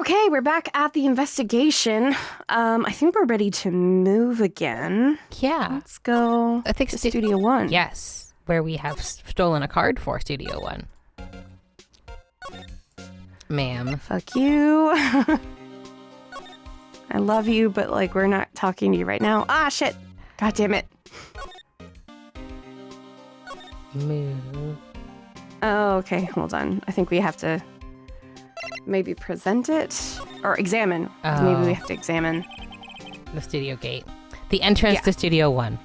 Okay, we're back at the investigation. I think we're ready to move again. Yeah. Let's go I think to Studio 1. Yes, where we have stolen a card for Studio 1. Ma'am. Fuck you. I love you, but like we're not talking to you right now. Ah, shit. God damn it. Move. Oh, okay. Hold on. I think we have to maybe present it or examine. Oh. Maybe we have to examine The studio gate. The entrance to Studio 1.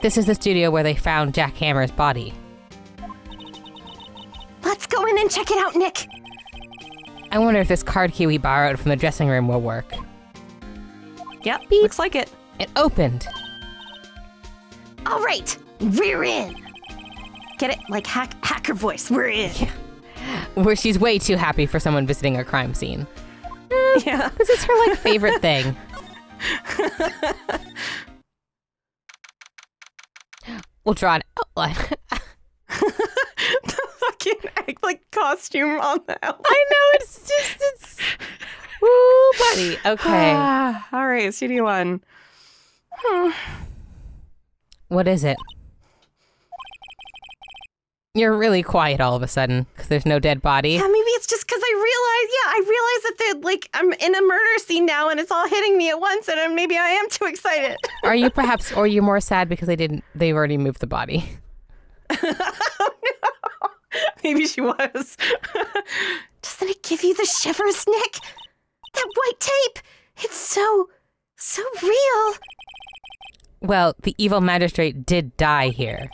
This is the studio where they found Jack Hammer's body. Let's go in and check it out, Nick. I wonder if this card key we borrowed from the dressing room will work. Yep, looks like it. It opened. All right, we're in. Get it? Like hacker voice, we're in. Yeah. Where she's way too happy for someone visiting a crime scene. Yeah. This is her like favorite thing. We'll draw an outline. The fucking like costume on the outline. I know, it's ooh, buddy. Okay. All right, Studio 1. What is it? You're really quiet all of a sudden because there's no dead body. Yeah, maybe it's just because I realized that like I'm in a murder scene now and it's all hitting me at once and maybe I am too excited. Are you perhaps, or you're more sad because they've already moved the body? Oh no. Maybe she was. Doesn't it give you the shivers, Nick? That white tape. It's so real. Well, the evil magistrate did die here.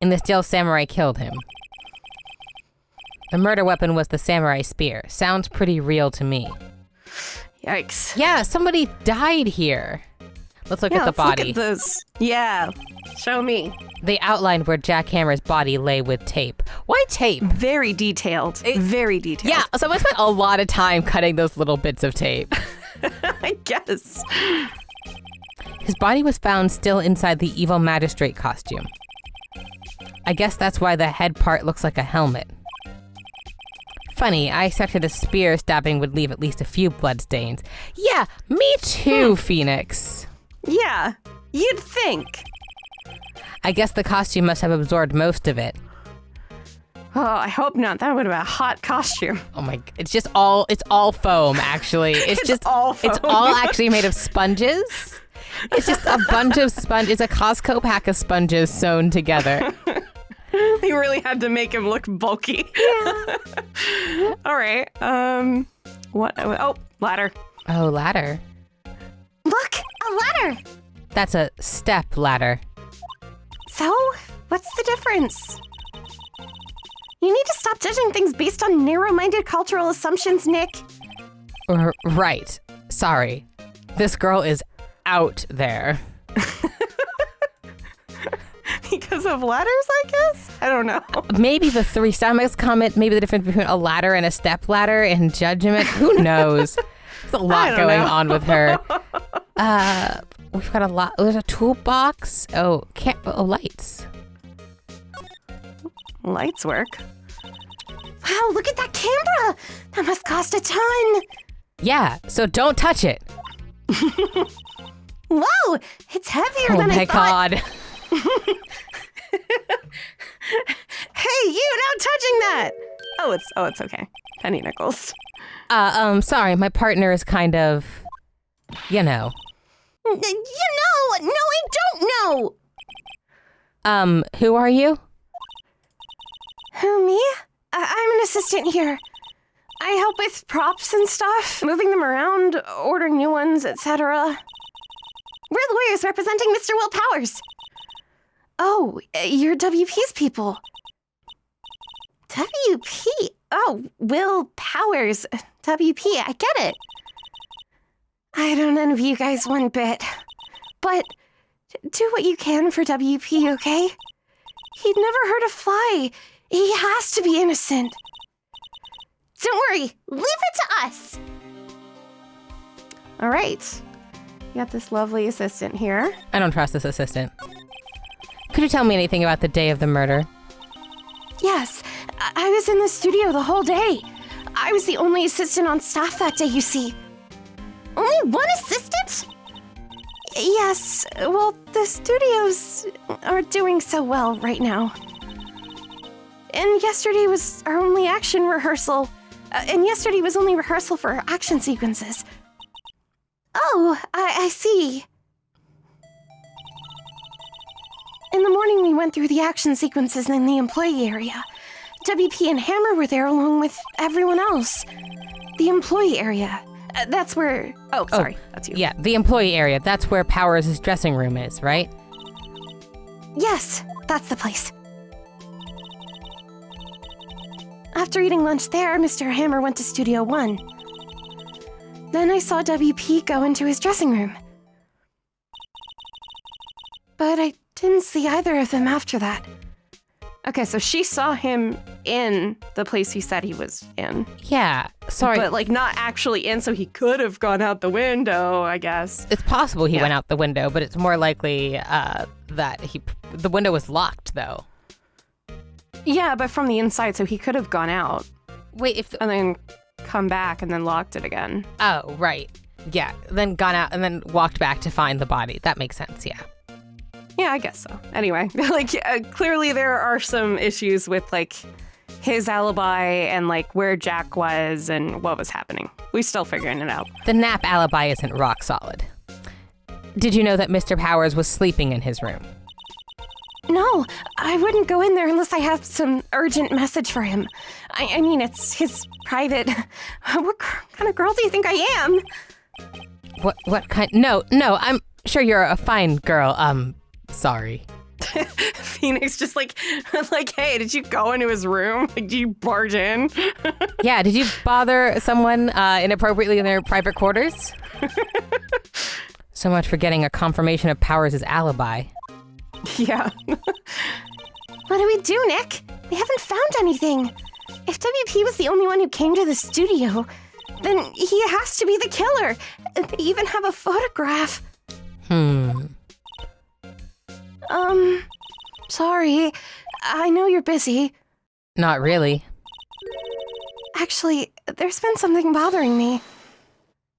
And the steel samurai killed him. The murder weapon was the samurai spear. Sounds pretty real to me. Yikes. Yeah, somebody died here. Let's look at the body. Look at this. Yeah. Show me. They outlined where Jack Hammer's body lay with tape. Why tape? Very detailed. Very detailed. Yeah, someone spent a lot of time cutting those little bits of tape. I guess. His body was found still inside the evil magistrate costume. I guess that's why the head part looks like a helmet. Funny, I expected a spear stabbing would leave at least a few bloodstains. Yeah, me too, Phoenix. Yeah, you'd think. I guess the costume must have absorbed most of it. Oh, I hope not. That would have been a hot costume. Oh my, it's all foam, actually. It's just all foam. It's all actually made of sponges. It's just a bunch of sponges. It's a Costco pack of sponges sewn together. They really had to make him look bulky. Yeah. All right. What? Oh, ladder. Oh, ladder. Look, a ladder. That's a step ladder. So, what's the difference? You need to stop judging things based on narrow-minded cultural assumptions, Nick. Right. Sorry. This girl is out there. Because of ladders, I guess? I don't know. Maybe the three stomachs comment, maybe the difference between a ladder and a step ladder and judgment. Who knows? There's a lot going on with her. We've got a lot. There's a toolbox. Oh, lights. Lights work. Wow, look at that camera. That must cost a ton. Yeah, so don't touch it. Whoa, it's heavier than I thought. Oh my god. Hey, you, no touching that. Oh, it's okay. Penny nickels. Sorry, my partner is kind of, you know. No, I don't know. Who are you? Who, me? I'm an assistant here. I help with props and stuff, moving them around, ordering new ones, etc. We're lawyers representing Mr. Will Powers. Oh, you're WP's people. WP? Oh, Will Powers. WP, I get it. I don't envy you guys one bit. But do what you can for WP, okay? He'd never hurt a fly. He has to be innocent. Don't worry, leave it to us. All right. You got this lovely assistant here. I don't trust this assistant. Could you tell me anything about the day of the murder? Yes, I was in the studio the whole day. I was the only assistant on staff that day, you see. Only one assistant? Yes, well, the studios aren't doing so well right now. And yesterday was our only action rehearsal. And yesterday was only rehearsal for our action sequences. Oh, I see. In the morning, we went through the action sequences in the employee area. WP and Hammer were there along with everyone else. The employee area. That's where... Oh, sorry. That's you. Yeah, the employee area. That's where Powers' dressing room is, right? Yes, that's the place. After eating lunch there, Mr. Hammer went to Studio 1. Then I saw WP go into his dressing room. But I didn't see either of them after that. Okay, so she saw him in the place he said he was in. Yeah, sorry. But, like, not actually in, so he could have gone out the window, I guess. It's possible he went out the window, but it's more likely that the window was locked, though. Yeah, but from the inside, so he could have gone out. Wait, and then come back and then locked it again. Oh, right. Yeah, then gone out and then walked back to find the body. That makes sense, yeah. Yeah, I guess so. Anyway, clearly there are some issues with, his alibi and, where Jack was and what was happening. We're still figuring it out. The nap alibi isn't rock solid. Did you know that Mr. Powers was sleeping in his room? No, I wouldn't go in there unless I have some urgent message for him. I mean, it's his private... What kind of girl do you think I am? What kind... No, I'm sure you're a fine girl. Sorry. Phoenix just hey, did you go into his room? Did you barge in? Yeah, did you bother someone inappropriately in their private quarters? So much for getting a confirmation of Powers' alibi. Yeah. What do we do, Nick? We haven't found anything. If WP was the only one who came to the studio, then he has to be the killer. They even have a photograph. Sorry. I know you're busy. Not really. Actually, there's been something bothering me.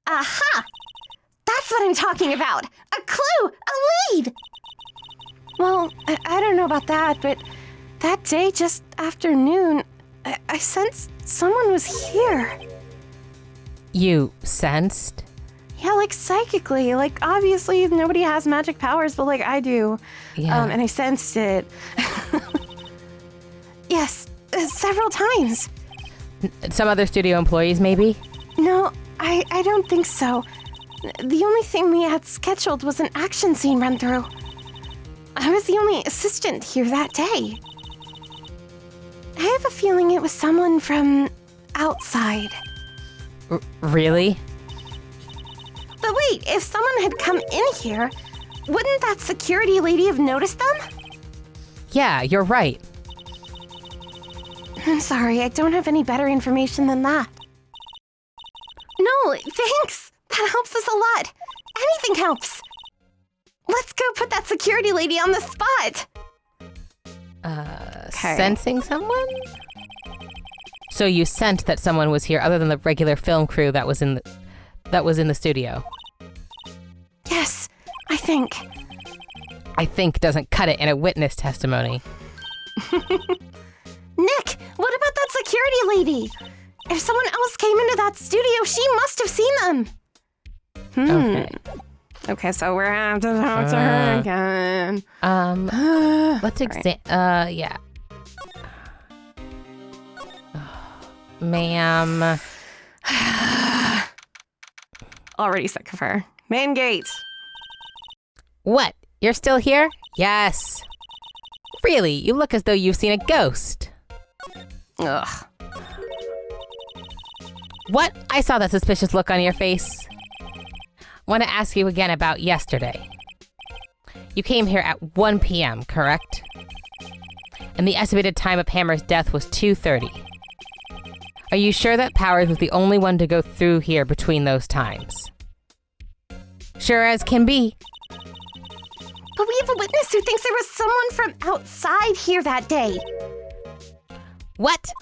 Aha! That's what I'm talking about! A clue! A lead! Well, I don't know about that, but that day, just after noon, I sensed someone was here. You sensed? Yeah, psychically. Obviously, nobody has magic powers, but I do. Yeah. And I sensed it. Yes, several times. Some other studio employees, maybe? No, I don't think so. The only thing we had scheduled was an action scene run-through. I was the only assistant here that day. I have a feeling it was someone from outside. Really? But wait, if someone had come in here, wouldn't that security lady have noticed them? Yeah, you're right. I'm sorry, I don't have any better information than that. No, thanks. That helps us a lot. Anything helps. Let's go put that security lady on the spot. Okay. Sensing someone? So you sensed that someone was here other than the regular film crew that was in the studio? Yes, I think. I think doesn't cut it in a witness testimony. Nick, what about that security lady? If someone else came into that studio, she must have seen them. Okay, so we're gonna have to talk to her again. Let's yeah. Ma'am. Already sick of her. Main gate. What? You're still here? Yes. Really? You look as though you've seen a ghost. Ugh. What? I saw that suspicious look on your face. Want to ask you again about yesterday. You came here at 1 p.m., correct? And the estimated time of Hammer's death was 2:30. Are you sure that Powers was the only one to go through here between those times? Sure as can be. But we have a witness who thinks there was someone from outside here that day. What?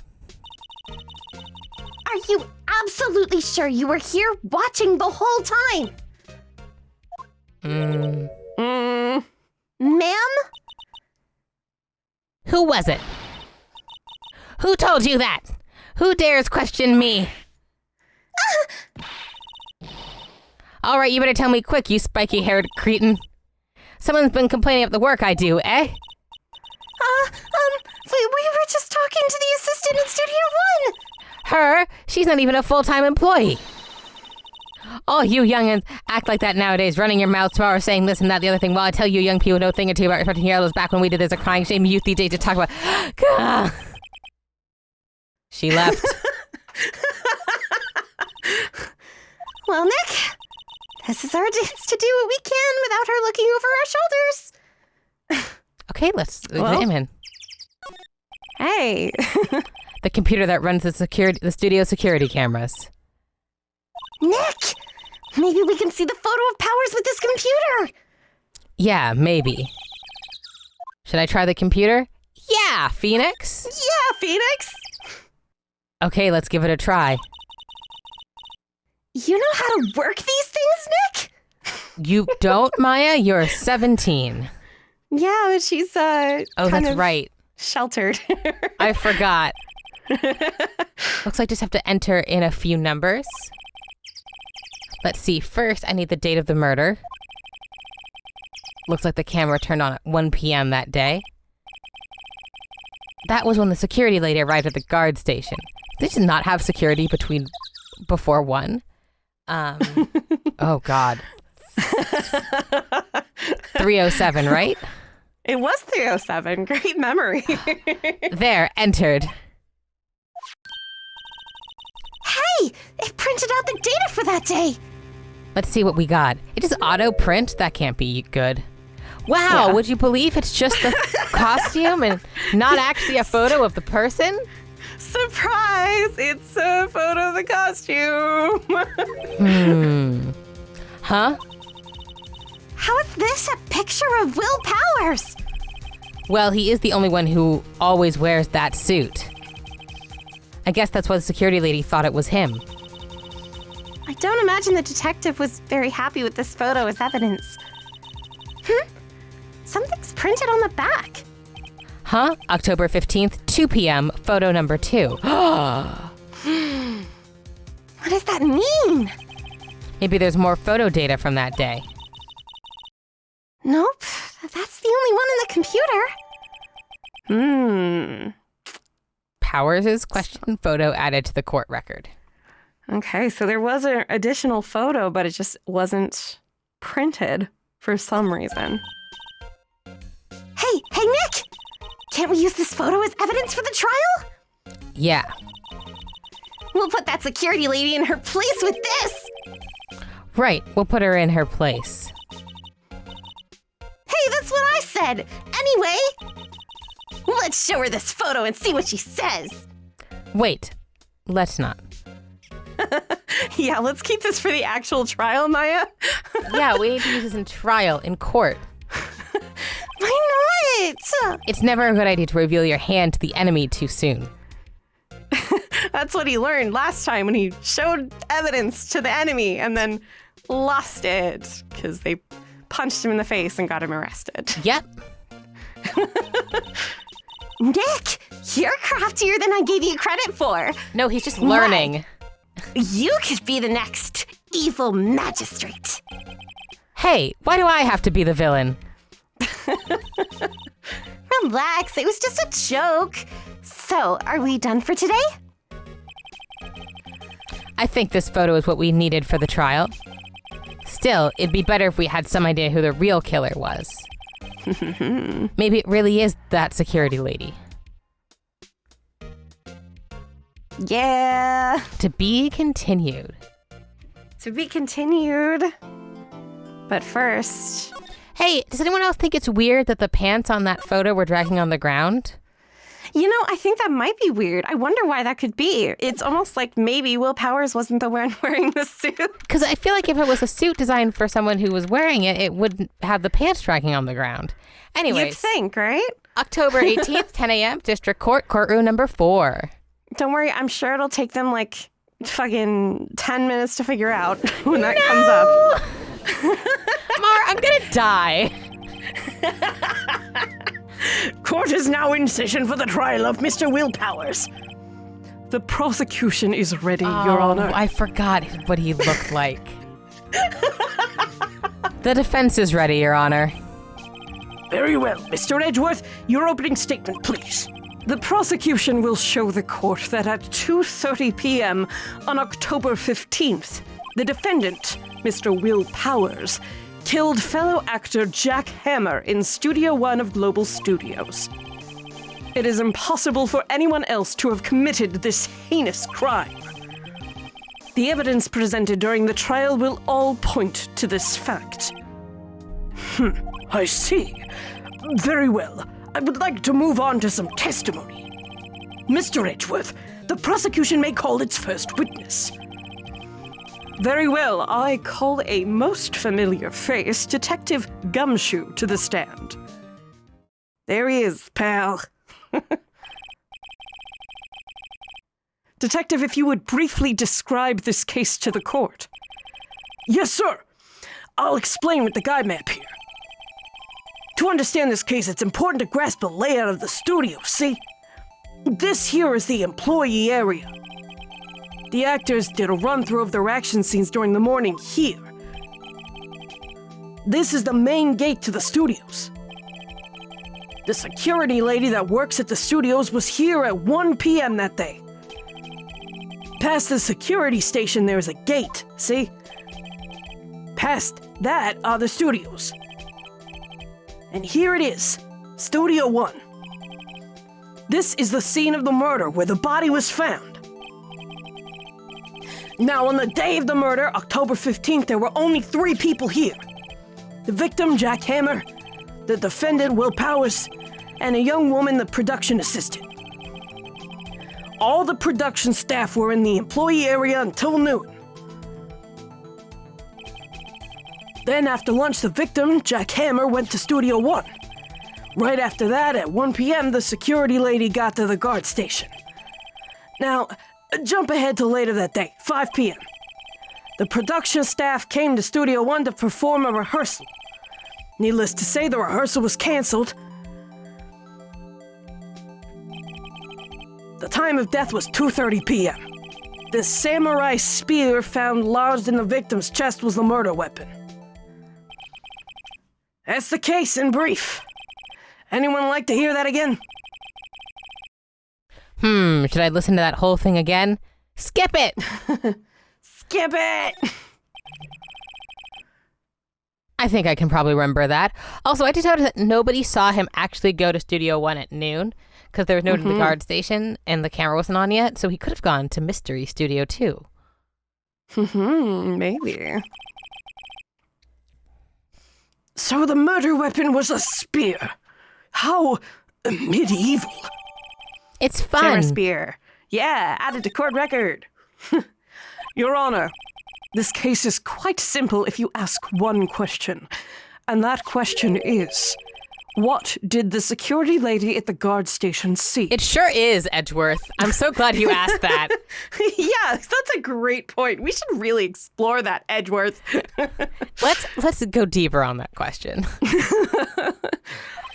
Are you absolutely sure you were here watching the whole time? Ma'am? Who was it? Who told you that? Who dares question me? All right, you better tell me quick, you spiky-haired cretin. Someone's been complaining of the work I do, eh? We were just talking to the assistant in Studio One. Her? She's not even a full-time employee. All you youngins act like that nowadays, running your mouths tomorrow, saying this and that, the other thing, while I tell you young people know a thing or two about respecting your elders back when we did There's a Crying Shame youth these days to talk about. Gah. She left. Well, Nick, this is our chance to do what we can without her looking over our shoulders. Okay, let's examine. Hey. The computer that runs the studio security cameras. Nick, maybe we can see the photo of Powers with this computer. Yeah, maybe. Should I try the computer? Yeah, Phoenix. Yeah, Phoenix. Okay, let's give it a try. You know how to work these things, Nick? You don't, Maya? You're 17. Yeah, but she's Oh, that's right. Sheltered. I forgot. Looks like I just have to enter in a few numbers. Let's see. First, I need the date of the murder. Looks like the camera turned on at 1 p.m. that day. That was when the security lady arrived at the guard station. They did not have security before 1. Oh, God. 3:07, right? It was 3:07. Great memory. There, entered. Hey, it printed out the data for that day. Let's see what we got. It just auto print? That can't be good. Wow, Yeah. would you believe it's just the costume and not actually a photo of the person? Surprise! It's a photo of the costume. Huh? How is this a picture of Will Powers? Well, he is the only one who always wears that suit. I guess that's why the security lady thought it was him. I don't imagine the detective was very happy with this photo as evidence. Something's printed on the back. Huh? October 15th, 2 p.m., photo number 2. What does that mean? Maybe there's more photo data from that day. Nope, that's the only one in the computer. Powers' question photo added to the court record. Okay, so there was an additional photo, but it just wasn't printed for some reason. Hey, Nick! Can't we use this photo as evidence for the trial? Yeah. We'll put that security lady in her place with this! Right, we'll put her in her place. Hey, that's what I said! Anyway, let's show her this photo and see what she says. Wait, let's not. Yeah, let's keep this for the actual trial, Maya. Yeah, we need to use this in trial, in court. Why not? It's never a good idea to reveal your hand to the enemy too soon. That's what he learned last time when he showed evidence to the enemy and then lost it because they punched him in the face and got him arrested. Yep. Nick, you're craftier than I gave you credit for. No, he's just learning. You could be the next evil magistrate. Hey, why do I have to be the villain? Relax, it was just a joke. So, are we done for today? I think this photo is what we needed for the trial. Still, it'd be better if we had some idea who the real killer was. Maybe it really is that security lady. Yeah. To be continued. To be continued. But first... Hey, does anyone else think it's weird that the pants on that photo were dragging on the ground? You know, I think that might be weird. I wonder why that could be. It's almost like maybe Will Powers wasn't the one wearing the suit. Because I feel like if it was a suit designed for someone who was wearing it, it wouldn't have the pants dragging on the ground. Anyways. You'd think, right? October 18th, 10 a.m., District Court, courtroom number 4. Don't worry, I'm sure it'll take them like fucking 10 minutes to figure out when that comes up. Mar, I'm gonna die. Court is now in session for the trial of Mr. Will Powers. The prosecution is ready, Your Honor. I forgot what he looked like. The defense is ready, Your Honor. Very well. Mr. Edgeworth, your opening statement, please. The prosecution will show the court that at 2:30 p.m. on October 15th, the defendant, Mr. Will Powers, killed fellow actor Jack Hammer in Studio One of Global Studios. It is impossible for anyone else to have committed this heinous crime. The evidence presented during the trial will all point to this fact. I see. Very well. I would like to move on to some testimony. Mr. Edgeworth, the prosecution may call its first witness. Very well, I call a most familiar face, Detective Gumshoe, to the stand. There he is, pal. Detective, if you would briefly describe this case to the court. Yes, sir. I'll explain with the guide map here. To understand this case, it's important to grasp the layout of the studio, see? This here is the employee area. The actors did a run-through of their action scenes during the morning here. This is the main gate to the studios. The security lady that works at the studios was here at 1 p.m. that day. Past the security station, there's a gate, see? Past that are the studios. And here it is, Studio One. This is the scene of the murder where the body was found. Now, on the day of the murder, October 15th, there were only 3 people here. The victim, Jack Hammer, the defendant, Will Powers, and a young woman, the production assistant. All the production staff were in the employee area until noon. Then, after lunch, the victim, Jack Hammer, went to Studio One. Right after that, at 1 p.m., the security lady got to the guard station. Now, jump ahead to later that day, 5 p.m. The production staff came to Studio One to perform a rehearsal. Needless to say, the rehearsal was canceled. The time of death was 2:30 p.m. The samurai spear found lodged in the victim's chest was the murder weapon. That's the case in brief. Anyone like to hear that again? Should I listen to that whole thing again? Skip it! Skip it! I think I can probably remember that. Also, I just noticed that nobody saw him actually go to Studio One at noon because there was no one at the guard station and the camera wasn't on yet, so he could have gone to Mystery Studio 2. Maybe. So the murder weapon was a spear. How medieval. It's fun. Samurai spear. Yeah, added to court record. Your Honor, this case is quite simple if you ask one question. And that question is, what did the security lady at the guard station see? It sure is, Edgeworth. I'm so glad you asked that. Yeah, that's a great point. We should really explore that, Edgeworth. Let's go deeper on that question.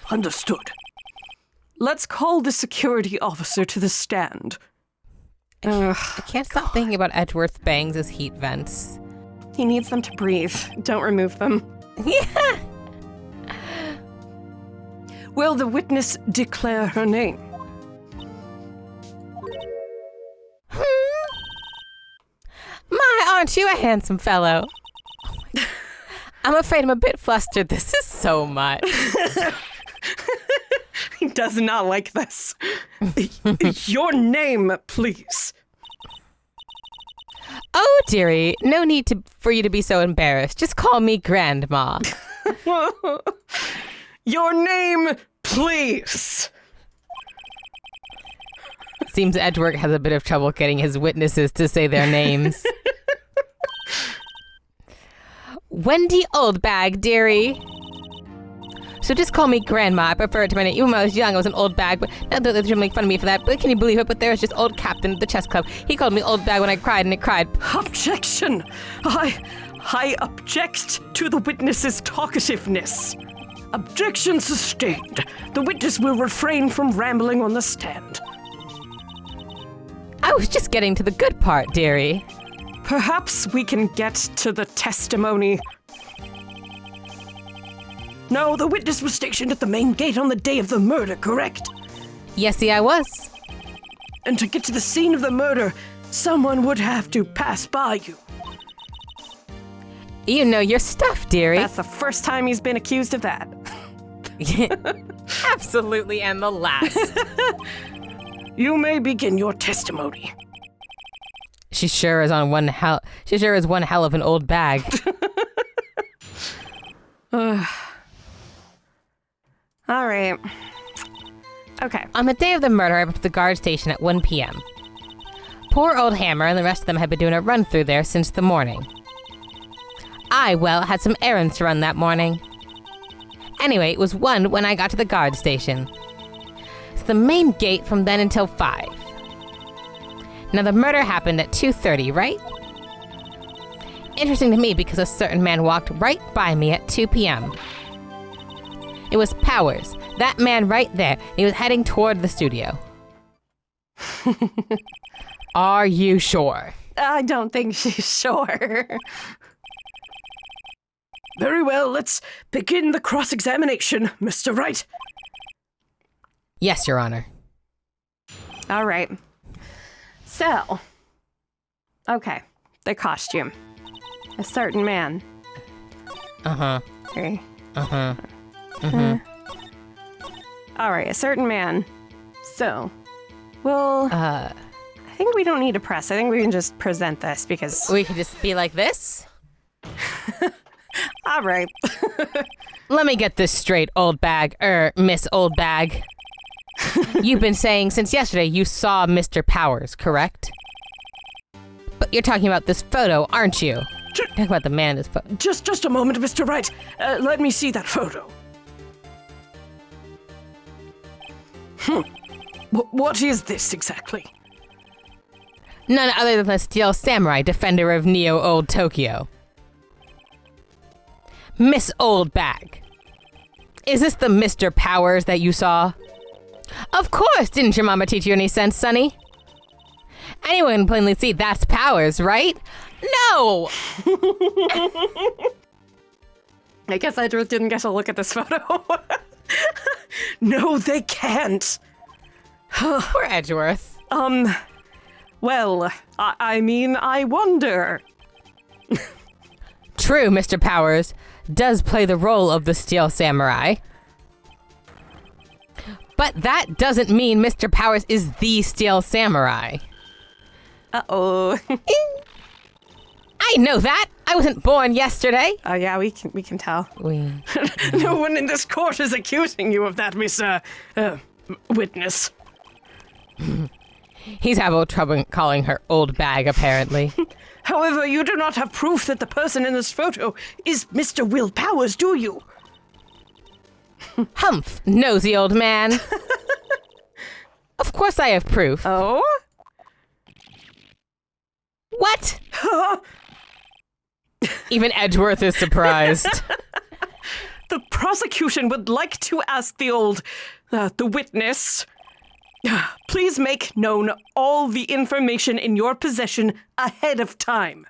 Understood. Let's call the security officer to the stand. I can't stop thinking about Edgeworth bangs as heat vents. He needs them to breathe. Don't remove them. Yeah. Will the witness declare her name? My, aren't you a handsome fellow? I'm afraid I'm a bit flustered. This is so much. He does not like this. Your name, please. Oh, dearie, no need for you to be so embarrassed. Just call me Grandma. Your name, please. Seems Edgeworth has a bit of trouble getting his witnesses to say their names. Wendy Oldbag, dearie. So just call me Grandma. I prefer it to my name. Even when I was young, I was an old bag, but now they're trying to make fun of me for that. But can you believe it? But there was just old Captain at the chess club. He called me old bag when I cried, and it cried. Objection! I object to the witness's talkativeness. Objection sustained. The witness will refrain from rambling on the stand. I was just getting to the good part, dearie. Perhaps we can get to the testimony. No, the witness was stationed at the main gate on the day of the murder, correct? Yesy, I was. And to get to the scene of the murder, someone would have to pass by you. You know your stuff, dearie. That's the first time he's been accused of that. Absolutely, and the last. You may begin your testimony. She sure is one hell of an old bag. All right. Okay. On the day of the murder, I went to the guard station at 1 p.m. Poor old Hammer and the rest of them had been doing a run through there since the morning. I, had some errands to run that morning. Anyway, it was 1 when I got to the guard station. It's the main gate from then until 5. Now, the murder happened at 2:30, right? Interesting to me because a certain man walked right by me at 2 p.m. It was Powers, that man right there. He was heading toward the studio. Are you sure? I don't think she's sure. Very well, let's begin the cross-examination, Mr. Wright. Yes, Your Honor. All right. So, okay, the costume. A certain man. Uh-huh. Okay. Uh-huh. Mm-hmm. All right, a certain man. So, well, I think we don't need to press. I think we can just present this because... We could just be like this? All right. Let me get this straight, old bag. Miss Old Bag. You've been saying since yesterday you saw Mr. Powers, correct? But you're talking about this photo, aren't you? Talking about the man in this photo. Just a moment, Mr. Wright. Let me see that photo. What is this exactly? None other than the Steel Samurai, defender of Neo Old Tokyo. Miss Old Bag. Is this the Mr. Powers that you saw? Of course! Didn't your mama teach you any sense, Sonny? Anyone can plainly see that's Powers, right? No! I guess I just didn't get to look at this photo. No, they can't. Poor Edgeworth. Well, I mean, I wonder. True, Mr. Powers does play the role of the Steel Samurai. But that doesn't mean Mr. Powers is the Steel Samurai. Uh-oh. I know that. I wasn't born yesterday. Oh yeah, we can tell. No one in this court is accusing you of that, Miss, witness. He's having trouble calling her old bag, apparently. However, you do not have proof that the person in this photo is Mr. Will Powers, do you? Humph, nosy old man. Of course I have proof. Oh? What? Even Edgeworth is surprised. The prosecution would like to ask the witness, please make known all the information in your possession ahead of time.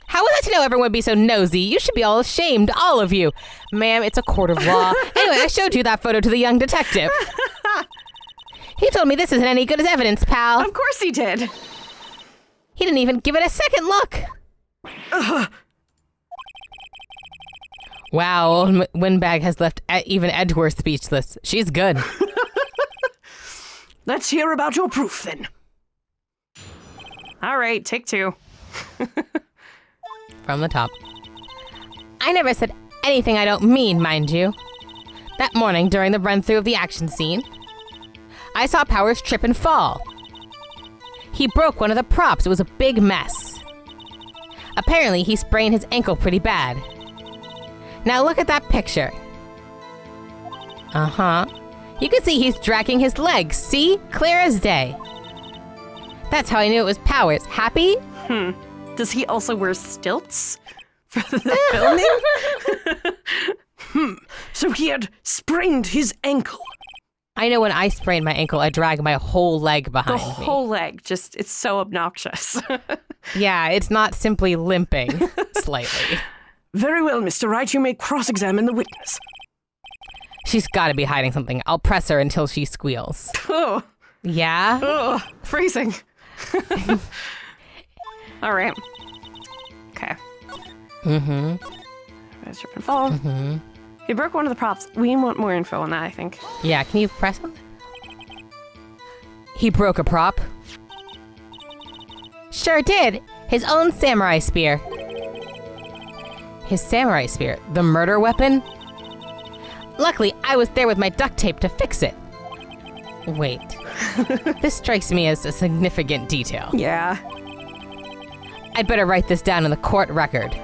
How was I to know everyone would be so nosy? You should be all ashamed, all of you. Ma'am, it's a court of law. Anyway, I showed you that photo to the young detective. He told me this isn't any good as evidence, pal. Of course he did. He didn't even give it a second look. Wow, old Windbag has left even Edgeworth speechless. She's good. Let's hear about your proof, then. All right, take 2. From the top. I never said anything I don't mean, mind you. That morning, during the run-through of the action scene, I saw Powers trip and fall. He broke one of the props. It was a big mess. Apparently, he sprained his ankle pretty bad. Now look at that picture. Uh-huh. You can see he's dragging his legs. See? Clear as day. That's how I knew it was Powers. Happy? Does he also wear stilts for the filming? So he had sprained his ankle. I know when I sprain my ankle, I drag my whole leg behind The me. whole leg, just, it's so obnoxious. Yeah, it's not simply limping slightly. Very well, Mr. Wright, you may cross-examine the witness. She's got to be hiding something. I'll press her until she squeals. Oh, Yeah? freezing. All right. Okay. Mm-hmm. Trip and fall. He broke one of the props. We want more info on that, I think. Yeah, can you press him? He broke a prop. Sure did. His own samurai spear. His samurai spear? The murder weapon? Luckily, I was there with my duct tape to fix it. Wait. This strikes me as a significant detail. Yeah. I'd better write this down in the court record.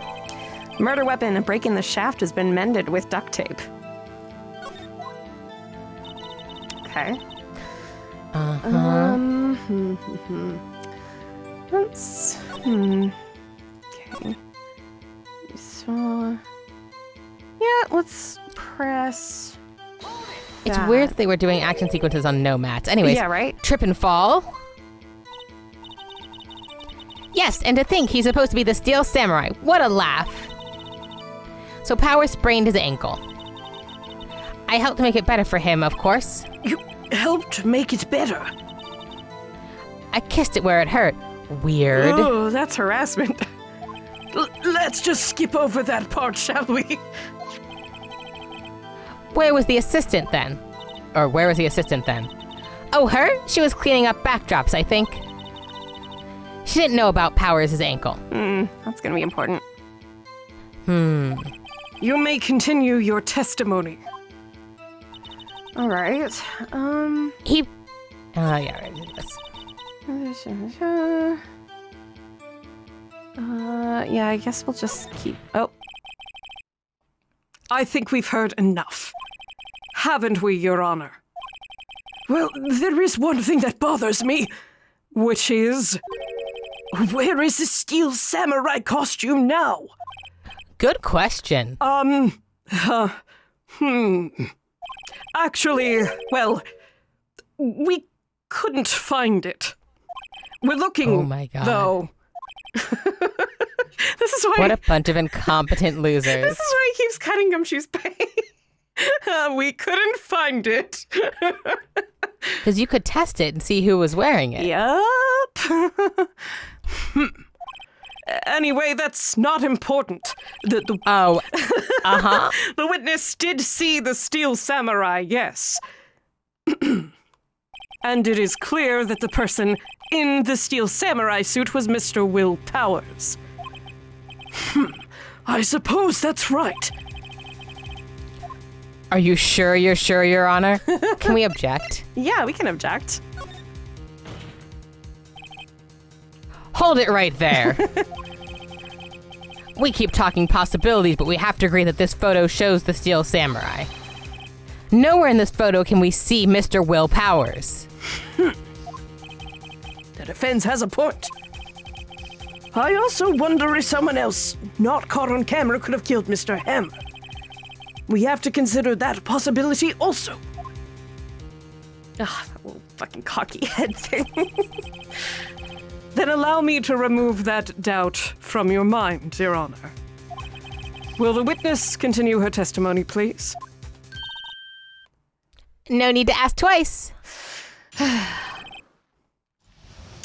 Murder weapon, a break in the shaft has been mended with duct tape. Okay. Okay. You saw. Yeah, let's press. It's that. weird that they were doing action sequences on no mats. Anyways, Yeah, right? trip and fall. Yes, and to think he's supposed to be the Steel Samurai. What a laugh. So Power sprained his ankle. I helped to make it better for him, of course. You helped make it better. I kissed it where it hurt. Weird. Oh, that's harassment. Let's just skip over that part, shall we? Where was the assistant then? Or where was the assistant then? Oh, her? She was cleaning up backdrops, I think. She didn't know about Powers' ankle. That's gonna be important. You may continue your testimony. All right. He... Oh, yeah, right. Yeah, I guess we'll just keep. Oh, I think we've heard enough. Haven't we, Your Honor? Well, there is one thing that bothers me, which is... where is the Steel Samurai costume now? Good question. Actually, well, we couldn't find it. We're looking, Oh my God. though. this is why. What a bunch of incompetent losers. This is why he keeps cutting Gumshoe's pay. We couldn't find it. Because you could test it and see who was wearing it. Yup. Anyway, that's not important. Oh, uh-huh. The witness did see the Steel Samurai, yes. And it is clear that the person in the Steel Samurai suit was Mr. Will Powers. I suppose that's right. Are you sure, Your Honor? Can we object? Yeah, we can object. Hold it right there. We keep talking possibilities, but we have to agree that this photo shows the Steel Samurai. Nowhere in this photo can we see Mr. Will Powers. The defense has a point. I also wonder if someone else, not caught on camera, could have killed Mr. Hammer. We have to consider that possibility also. Ugh, that little fucking cocky head thing. Then allow me to remove that doubt from your mind, Your Honor. Will the witness continue her testimony, please? No need to ask twice.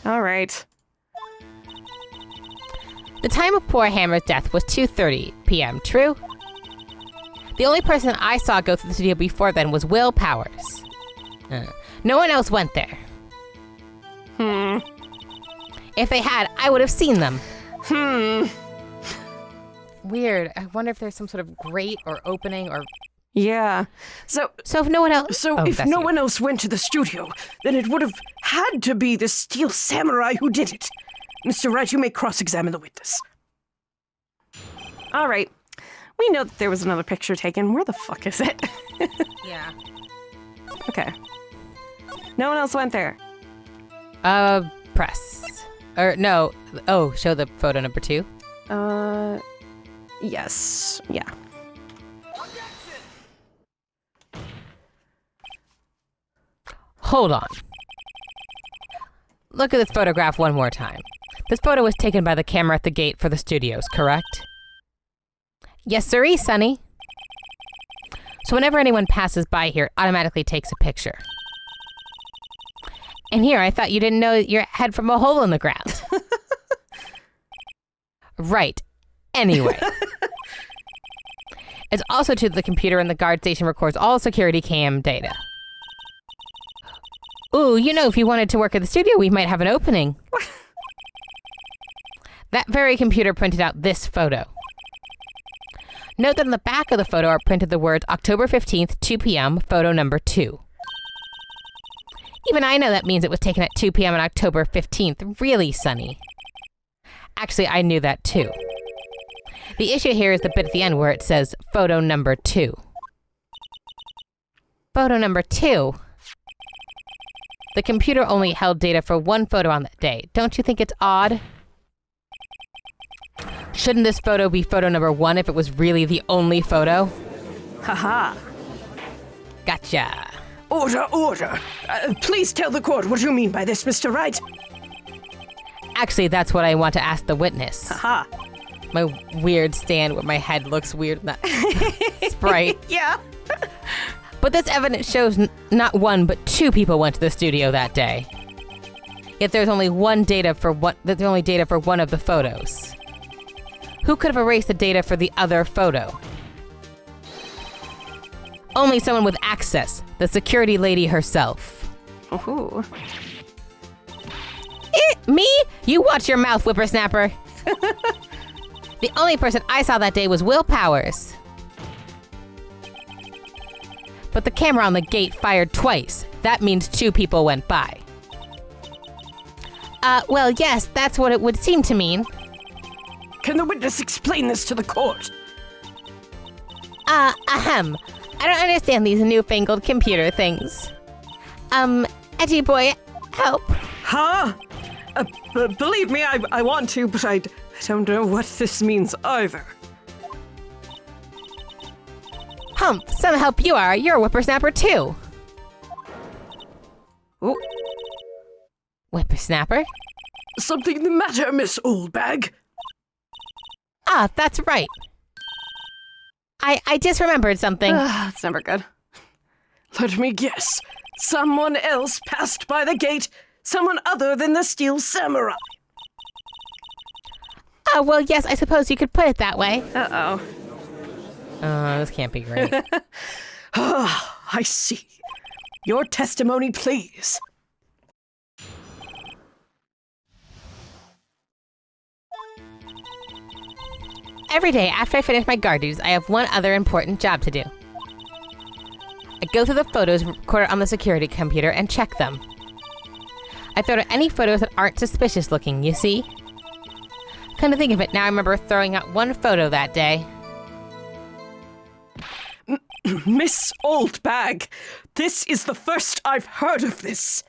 All right. The time of poor Hammer's death was 2:30 p.m., true? The only person I saw go through the studio before then was Will Powers. No one else went there. If they had, I would have seen them. Weird. I wonder if there's some sort of grate or opening or... Yeah. So So if no one else... So Oh, if that's no you. one else went to the studio, then it would have had to be the Steel Samurai who did it. Mr. Wright, you may cross-examine the witness. all right. We know that there was another picture taken. Where the fuck is it? Yeah. Okay. No one else went there. Press. Or no. Oh, show the photo number 2. Yes. Yeah. Hold on. Look at this photograph one more time. This photo was taken by the camera at the gate for the studios, correct? Yes, sirree, Sonny. So whenever anyone passes by here, it automatically takes a picture. And here, I thought you didn't know your head from a hole in the ground. Right. Anyway. It's also true that the computer in the guard station records all security cam data. Ooh, you know, if you wanted to work at the studio, we might have an opening. That very computer printed out this photo. Note that on the back of the photo are printed the words October 15th, 2 p.m., photo number 2. Even I know that means it was taken at 2 p.m. on October 15th. Really, Sonny? Actually, I knew that too. The issue here is the bit at the end where it says photo number 2. Photo number 2? The computer only held data for one photo on that day. Don't you think it's odd? Shouldn't this photo be photo number 1 if it was really the only photo? Haha. Gotcha. Order, order. Please tell the court what you mean by this, Mr. Wright. Actually, that's what I want to ask the witness. Haha. My weird stand where my head looks weird in that sprite. Yeah. But this evidence shows not one, but 2 people went to the studio that day. Yet there's only data for one of the photos. Who could have erased the data for the other photo? Only someone with access, the security lady herself. Ooh. Me? You watch your mouth, whippersnapper. The only person I saw that day was Will Powers. But the camera on the gate fired twice. That means 2 people went by. Well, yes, that's what it would seem to mean. Can the witness explain this to the court? Ahem. I don't understand these newfangled computer things. Edgy boy, help. Huh? Believe me, I want to, but I don't know what this means either. Hump, some help you are. You're a whippersnapper too. Oh, Whippersnapper? something the matter, Miss Oldbag? Ah, that's right. I just remembered something. That's never good. Let me guess. Someone else passed by the gate. Someone other than the Steel Samurai. Oh, well, yes, I suppose you could put it that way. Uh-oh. This can't be great. I see. Your testimony, please. Every day after I finish my guard duties, I have one other important job to do. I go through the photos recorded on the security computer and check them. I throw out any photos that aren't suspicious looking, you see? Come to think of it, now I remember throwing out one photo that day. Miss Oldbag, this is the first I've heard of this.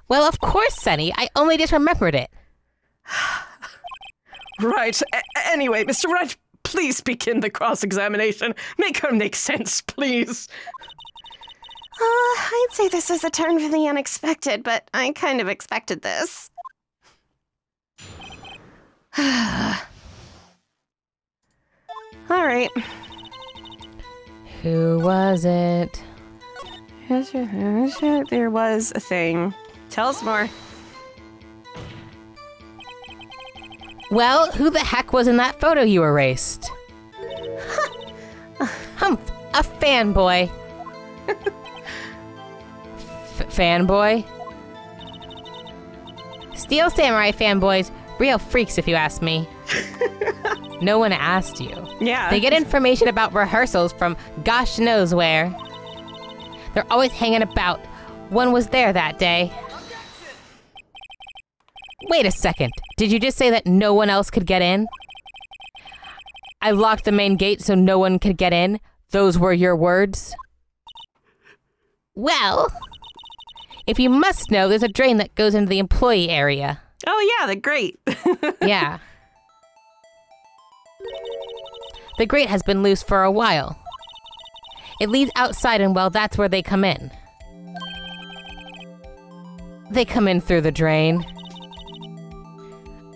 Well, of course, Sonny. I only just remembered it. Right. Anyway, Mr. Wright, please begin the cross-examination. Make her make sense, please. I'd say this is a turn for the unexpected, but I kind of expected this. All right. Who was it? There was a thing. Tell us more. Well, who the heck was in that photo you erased? Humph, a fanboy. Fanboy? Steel Samurai fanboys, real freaks if you ask me. No one asked you. Yeah. They get information about rehearsals from gosh knows where. They're always hanging about. One was there that day. Wait a second. Did you just say that no one else could get in? I locked the main gate so no one could get in. Those were your words? Well, if you must know, there's a drain that goes into the employee area. Oh, yeah, the grate. Yeah. The grate has been loose for a while. It leads outside, and well, that's where they come in. They come in through the drain.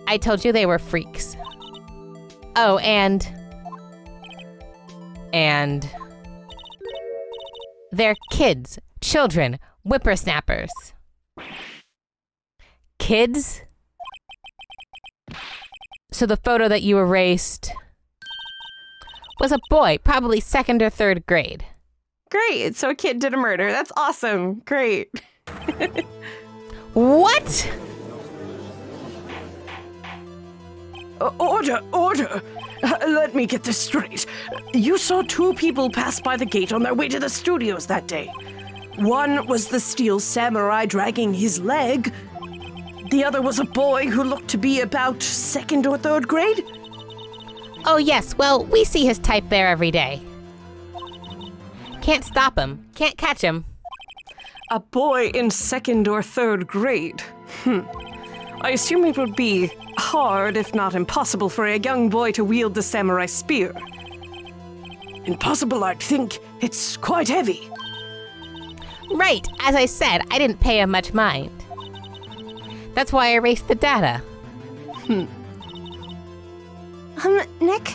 I told you they were freaks. Oh, and they're kids, children, whippersnappers. Kids? So the photo that you erased was a boy, probably 2nd or 3rd grade. Great. So a kid did a murder. That's awesome. Great. What? Order! Let me get this straight. You saw 2 people pass by the gate on their way to the studios that day. One was the steel samurai dragging his leg. The other was a boy who looked to be about 2nd or 3rd grade. Oh, yes. Well, we see his type there every day. Can't stop him. Can't catch him. A boy in 2nd or 3rd grade. I assume it would be hard, if not impossible, for a young boy to wield the samurai spear. Impossible, I'd think. It's quite heavy. Right. As I said, I didn't pay him much mind. That's why I erased the data. Nick,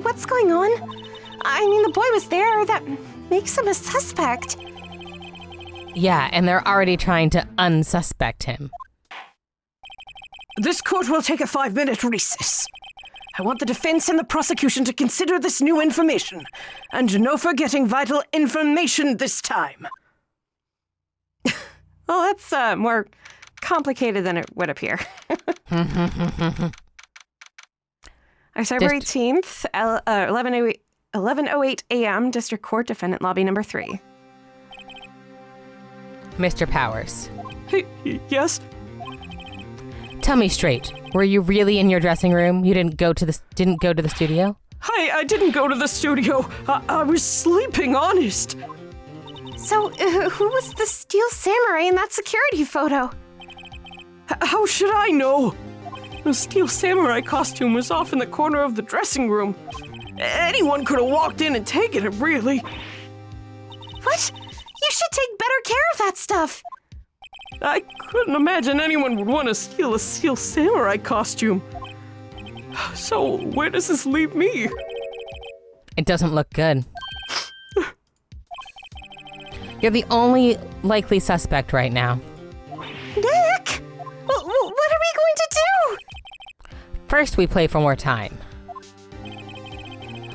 what's going on? I mean, the boy was there. That makes him a suspect. Yeah, and they're already trying to unsuspect him. This court will take a 5-minute recess. I want the defense and the prosecution to consider this new information, and no forgetting vital information this time. Well, that's more complicated than it would appear. October 18th, 11:08 a.m., District Court, Defendant Lobby Number 3. Mr. Powers. Hey, yes? Tell me straight. Were you really in your dressing room? You didn't go to the studio? Hi, I didn't go to the studio. I was sleeping, honest. So, who was the steel samurai in that security photo? How should I know? The steel samurai costume was off in the corner of the dressing room. Anyone could have walked in and taken it, really. What? You should take better care of that stuff. I couldn't imagine anyone would want to steal a steel samurai costume. So, where does this leave me? It doesn't look good. You're the only likely suspect right now. Nick! What are we going to do? First, we play for more time.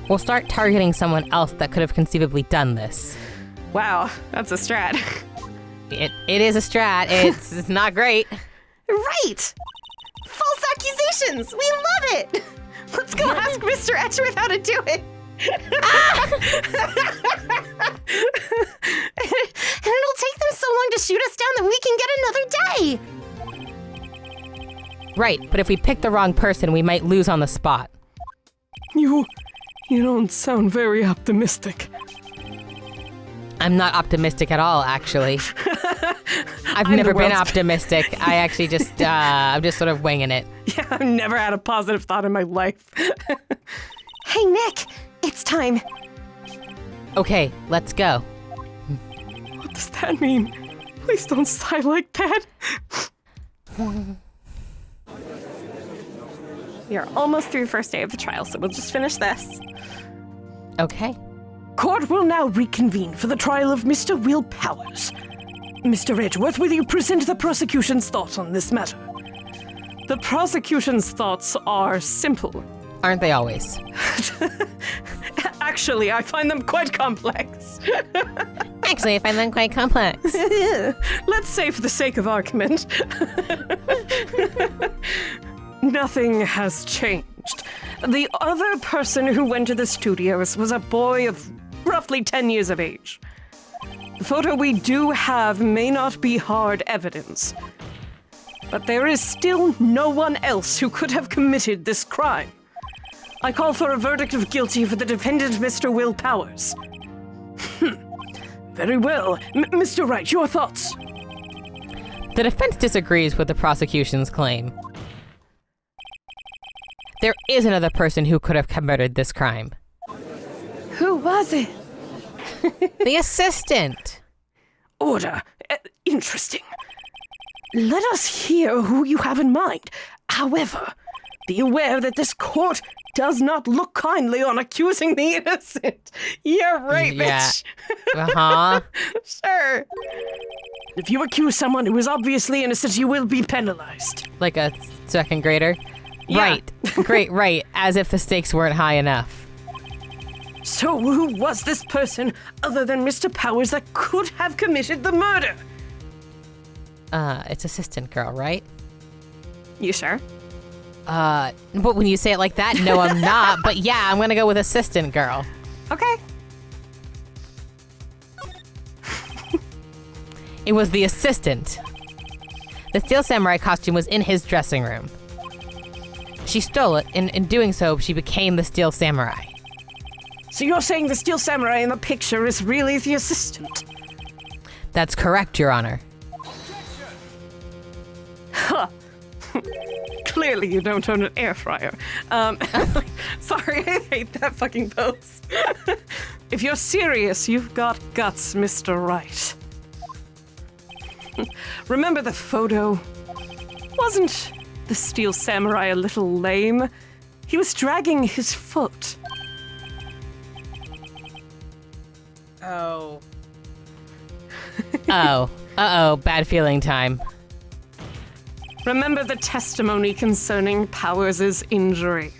We'll start targeting someone else that could have conceivably done this. Wow, that's a strat. It is a strat. It's not great. Right! False accusations! We love it! Let's go ask Mr. Etchworth how to do it. And it'll take them so long to shoot us down that we can get another day. Right, but if we pick the wrong person, we might lose on the spot. You don't sound very optimistic. I'm not optimistic at all, actually. I've never been optimistic. I actually just, I'm just sort of winging it. Yeah, I've never had a positive thought in my life. Hey, Nick, it's time. Okay, let's go. What does that mean? Please don't sigh like that. We are almost through first day of the trial, so we'll just finish this. Okay. Court will now reconvene for the trial of Mr. Will Powers. Mr. Edgeworth, will you present the prosecution's thoughts on this matter? The prosecution's thoughts are simple. Aren't they always? Actually, I find them quite complex. Actually, I find them quite complex. Let's say for the sake of argument. Nothing has changed. The other person who went to the studios was a boy of roughly 10 years of age. The photo we do have may not be hard evidence, but there is still no one else who could have committed this crime. I call for a verdict of guilty for the defendant, Mr. Will Powers. Very well. Mr. Wright, your thoughts? The defense disagrees with the prosecution's claim. There is another person who could have committed this crime. Who was it? The assistant. Order. Interesting. Let us hear who you have in mind. However, be aware that this court does not look kindly on accusing the innocent. You're right, Yeah. bitch. Uh-huh. Sure. If you accuse someone who is obviously innocent, you will be penalized. Like a second grader? Yeah. Right. Great, right. As if the stakes weren't high enough. So who was this person other than Mr. Powers that could have committed the murder? It's assistant girl, right? You sure? But when you say it like that, no, I'm not. But yeah, I'm gonna go with assistant girl. Okay. It was the assistant. The steel samurai costume was in his dressing room. She stole it, and in doing so, she became the steel samurai. So you're saying the steel samurai in the picture is really the assistant? That's correct, Your Honor. Huh. Clearly you don't own an air fryer. Sorry, I hate that fucking pose. If you're serious, you've got guts, Mr. Wright. Remember the photo? Wasn't the steel samurai a little lame? He was dragging his foot. Oh. Oh. Uh-oh, bad feeling time. Remember the testimony concerning Powers' injury.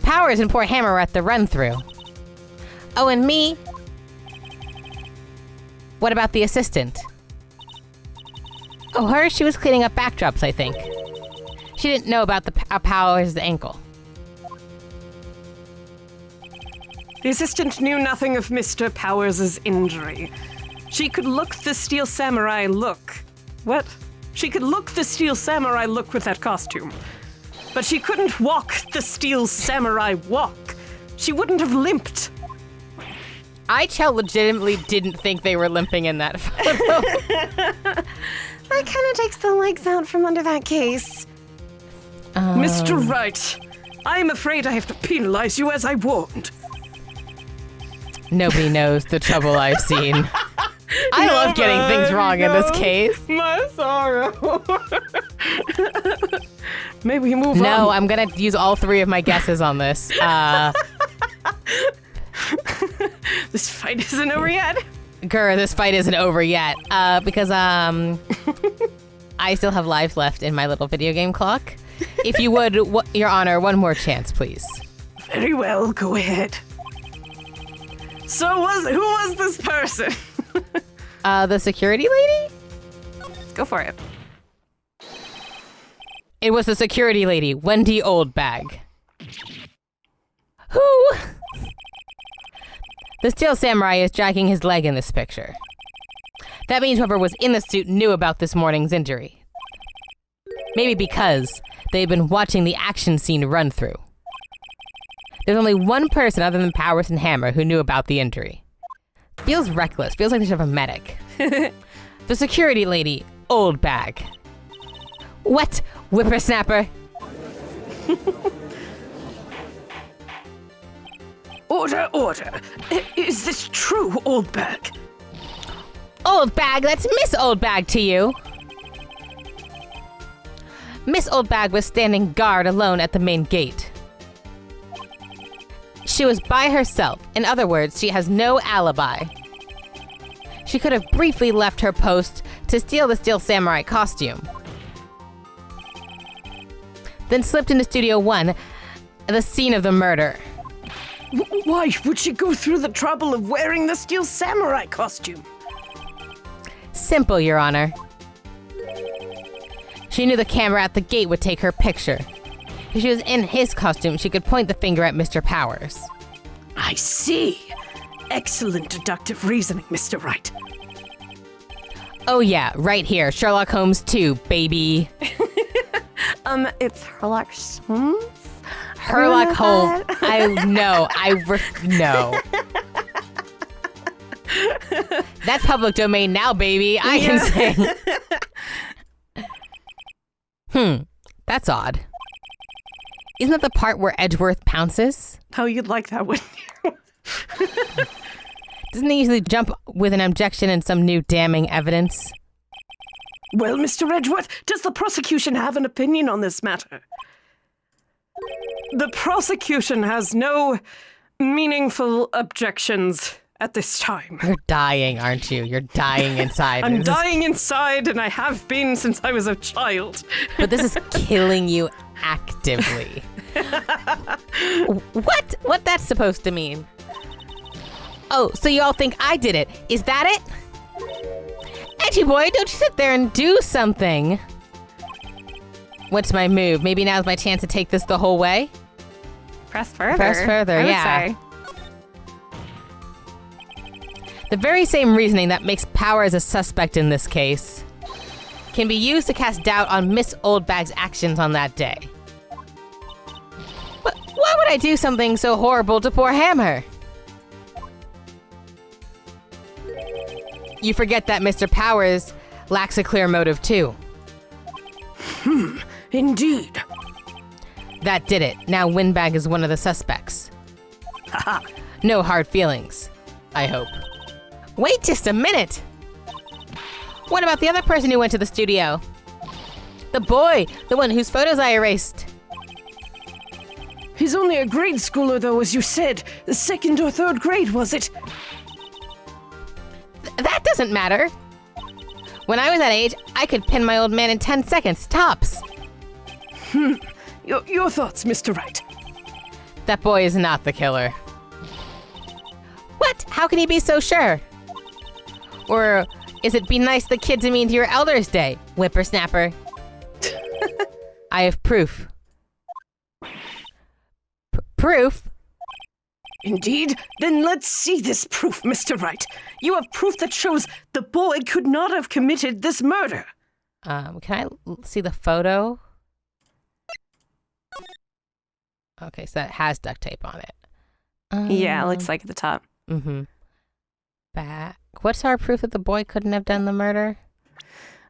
Powers and poor Hammer were at the run-through. Oh, and me? What about the assistant? Oh, her? She was cleaning up backdrops, I think. She didn't know about the Powers' ankle. The assistant knew nothing of Mr. Powers' injury. She could look the steel samurai look. What? She could look the steel samurai look with that costume. But she couldn't walk the steel samurai walk. She wouldn't have limped. IHL legitimately didn't think they were limping in that photo. That kind of takes the legs out from under that case. Mr. Wright, I'm afraid I have to penalize you as I warned. Nobody knows the trouble I've seen. I love getting things wrong in this case. My sorrow. Maybe move on. No, I'm gonna use all three of my guesses on this. This fight isn't over yet. Grr, this fight isn't over yet. Because I still have lives left in my little video game clock. If you would, Your Honor, one more chance, please. Very well, go ahead. So who was this person? The security lady? Let's go for it. It was the security lady, Wendy Oldbag. Who? The steel samurai is dragging his leg in this picture. That means whoever was in the suit knew about this morning's injury. Maybe because they've been watching the action scene run through. There's only one person other than Powers and Hammer who knew about the injury. Feels reckless. Feels like they should have a medic. The security lady, Oldbag. What, whippersnapper? Order, order. Is this true, Oldbag? Oldbag, that's Miss Oldbag to you. Miss Oldbag was standing guard alone at the main gate. She was by herself. In other words, she has no alibi. She could have briefly left her post to steal the steel samurai costume. Then slipped into Studio 1, the scene of the murder. Why would she go through the trouble of wearing the steel samurai costume? Simple, Your Honor. She knew the camera at the gate would take her picture. If she was in his costume, she could point the finger at Mr. Powers. I see. Excellent deductive reasoning, Mr. Wright. Oh yeah, right here, Sherlock Holmes 2, baby. It's Herlock Holmes. Herlock Holmes. No. That's public domain now, baby. I can say. That's odd. Isn't that the part where Edgeworth pounces? How you'd like that, wouldn't you? Doesn't he usually jump with an objection and some new damning evidence? Well, Mr. Edgeworth, does the prosecution have an opinion on this matter? The prosecution has no meaningful objections at this time. You're dying, aren't you? You're dying inside. I'm dying inside, and I have been since I was a child. But this is killing you actively. What that's supposed to mean? Oh, so you all think I did it. Is that it? Edgy boy, don't you sit there and do something. What's my move? Maybe now's my chance to take this the whole way? Press further. Press further, I would yeah. say. The very same reasoning that makes Power as a suspect in this case can be used to cast doubt on Miss Oldbag's actions on that day. Why would I do something so horrible to poor Hammer? You forget that Mr. Powers lacks a clear motive too. Indeed. That did it. Now Windbag is one of the suspects. No hard feelings, I hope. Wait just a minute! What about the other person who went to the studio? The boy, the one whose photos I erased. He's only a grade schooler, though, as you said. The 2nd or 3rd grade, was it? That doesn't matter. When I was that age, I could pin my old man in 10 seconds, tops. Your thoughts, Mr. Wright? That boy is not the killer. What? How can he be so sure? Or is it be nice the kid to mean to your Elder's Day, whippersnapper? I have proof. Proof? Indeed? Then let's see this proof, Mr. Wright. You have proof that shows the boy could not have committed this murder. Can I see the photo? Okay, so that has duct tape on it. Yeah, it looks like at the top. Mm-hmm. Back. What's our proof that the boy couldn't have done the murder?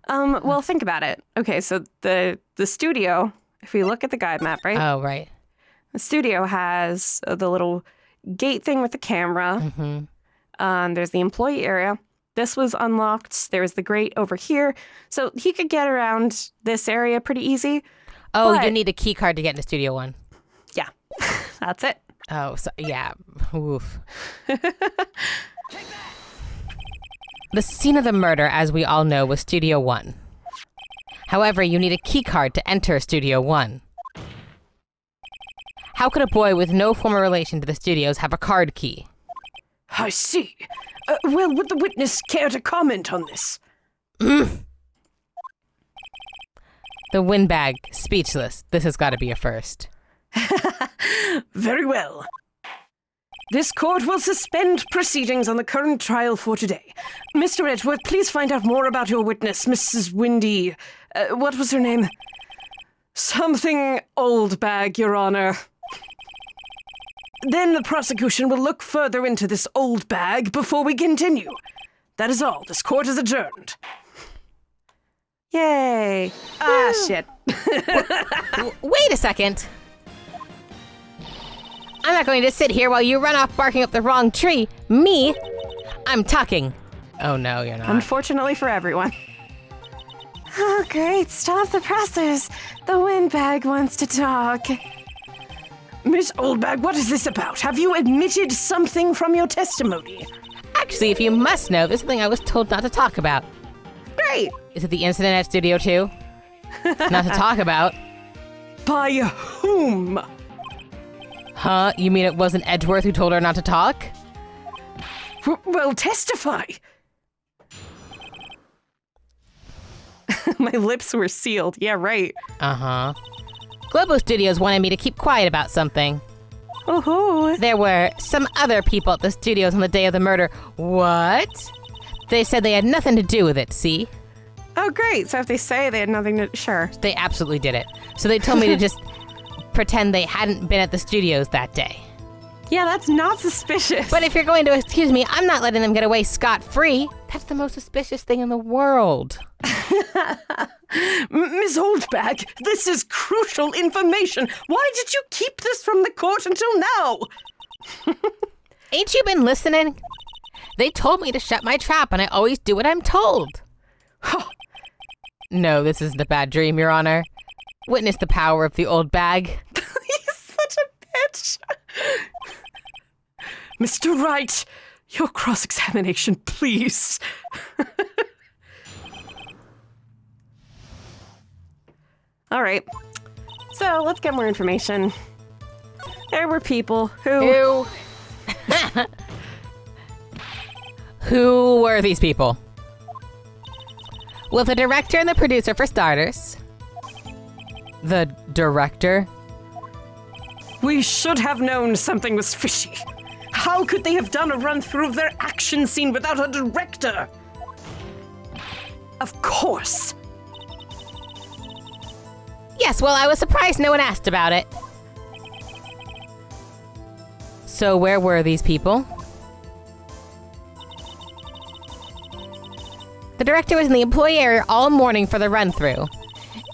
Well, think about it. Okay, so the studio, if we look at the guide map, right? Oh, right. The studio has the little gate thing with the camera. Mm-hmm. There's the employee area. This was unlocked. There was the grate over here. So he could get around this area pretty easy. Oh, but you need a key card to get into Studio 1. Yeah, that's it. Oh, so, yeah. Oof. The scene of the murder, as we all know, was Studio 1. However, you need a key card to enter Studio 1. How could a boy with no former relation to the studios have a card key? I see. Well, would the witness care to comment on this? The windbag, speechless. This has got to be a first. Very well. This court will suspend proceedings on the current trial for today. Mr. Edgeworth, please find out more about your witness, Mrs. Windy. What was her name? Something Oldbag, Your Honor. Then the prosecution will look further into this old bag before we continue. That is all. This court is adjourned. Yay. Ah, shit. Wait a second. I'm not going to sit here while you run off barking up the wrong tree. Me? I'm talking. Oh, no, you're not. Unfortunately for everyone. Oh, great. Stop the pressers. The windbag wants to talk. Miss Oldbag, what is this about? Have you admitted something from your testimony? Actually, if you must know, there's something I was told not to talk about. Great. Is it the incident at Studio 2? Not to talk about. By whom? Huh? You mean it wasn't Edgeworth who told her not to talk? Well, testify. My lips were sealed. Yeah, right. Uh-huh. Globo Studios wanted me to keep quiet about something. Oh, There were some other people at the studios on the day of the murder. What? They said they had nothing to do with it, see? Oh, great. So if they say they had nothing to... Sure. They absolutely did it. So they told me to just pretend they hadn't been at the studios that day. Yeah, that's not suspicious. But if you're going to excuse me, I'm not letting them get away scot-free. That's the most suspicious thing in the world. Ms. Oldbag, this is crucial information. Why did you keep this from the court until now? Ain't you been listening? They told me to shut my trap, and I always do what I'm told. No, this isn't a bad dream, Your Honor. Witness the power of the old bag. He's such a bitch. Mr. Wright, your cross-examination, please. All right. So let's get more information. There were people who... Who were these people? Well, the director and the producer, for starters. The director? We should have known something was fishy. How could they have done a run-through of their action scene without a director? Of course. Yes, well, I was surprised no one asked about it. So where were these people? The director was in the employee area all morning for the run-through.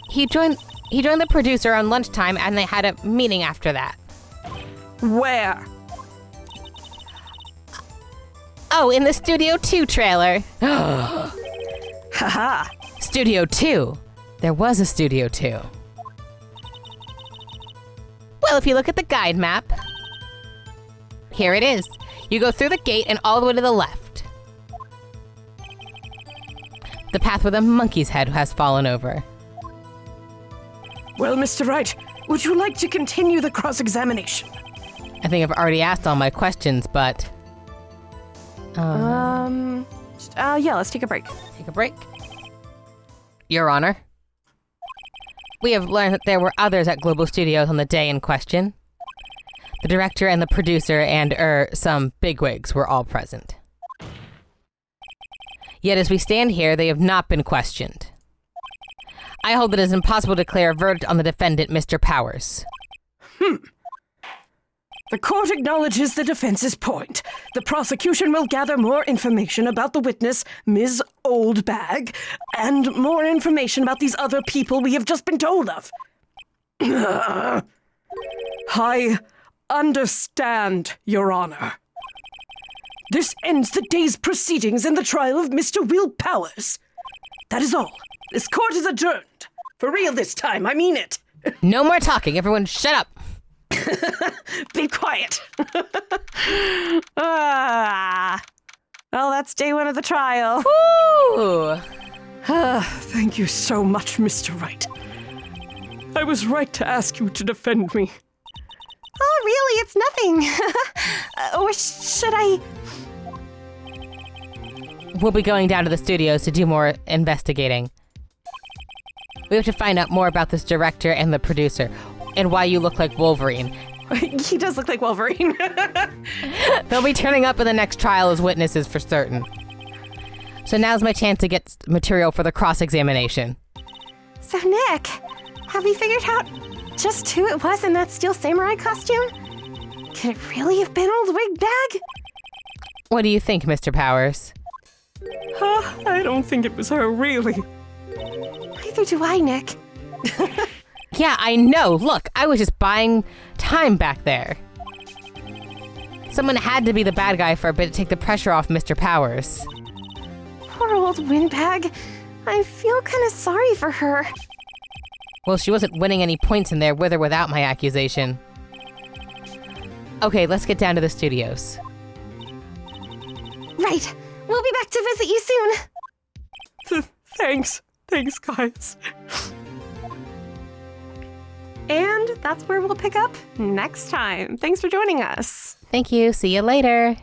He joined the producer on lunchtime, and they had a meeting after that. Where? Oh, in the Studio 2 trailer. Haha. Studio 2. There was a Studio 2. Well, if you look at the guide map, here it is. You go through the gate and all the way to the left. The path where the monkey's head has fallen over. Well, Mr. Wright, would you like to continue the cross-examination? I think I've already asked all my questions, but... yeah, let's take a break. Take a break. Your Honor. We have learned that there were others at Global Studios on the day in question. The director and the producer and, some bigwigs were all present. Yet as we stand here, they have not been questioned. I hold that it is impossible to declare a verdict on the defendant, Mr. Powers. The court acknowledges the defense's point. The prosecution will gather more information about the witness, Ms. Oldbag, and more information about these other people we have just been told of. I understand, Your Honor. This ends the day's proceedings in the trial of Mr. Will Powers. That is all. This court is adjourned. For real this time, I mean it. No more talking. Everyone shut up. Be quiet. Well, that's day one of the trial. Ooh. Thank you so much, Mr. Wright. I was right to ask you to defend me. Oh, really? It's nothing. Or should I... We'll be going down to the studios to do more investigating. We have to find out more about this director and the producer, and why you look like Wolverine. He does look like Wolverine. They'll be turning up in the next trial as witnesses for certain. So now's my chance to get material for the cross-examination. So, Nick, have we figured out just who it was in that steel samurai costume? Could it really have been Old Wig Bag? What do you think, Mr. Powers? I don't think it was her, really. Neither do I, Nick. Yeah, I know. Look, I was just buying time back there. Someone had to be the bad guy for a bit to take the pressure off Mr. Powers. Poor old Windbag. I feel kind of sorry for her. Well, she wasn't winning any points in there with or without my accusation. Okay, let's get down to the studios. Right. We'll be back to visit you soon. Thanks. Thanks, guys. And that's where we'll pick up next time. Thanks for joining us. Thank you. See you later.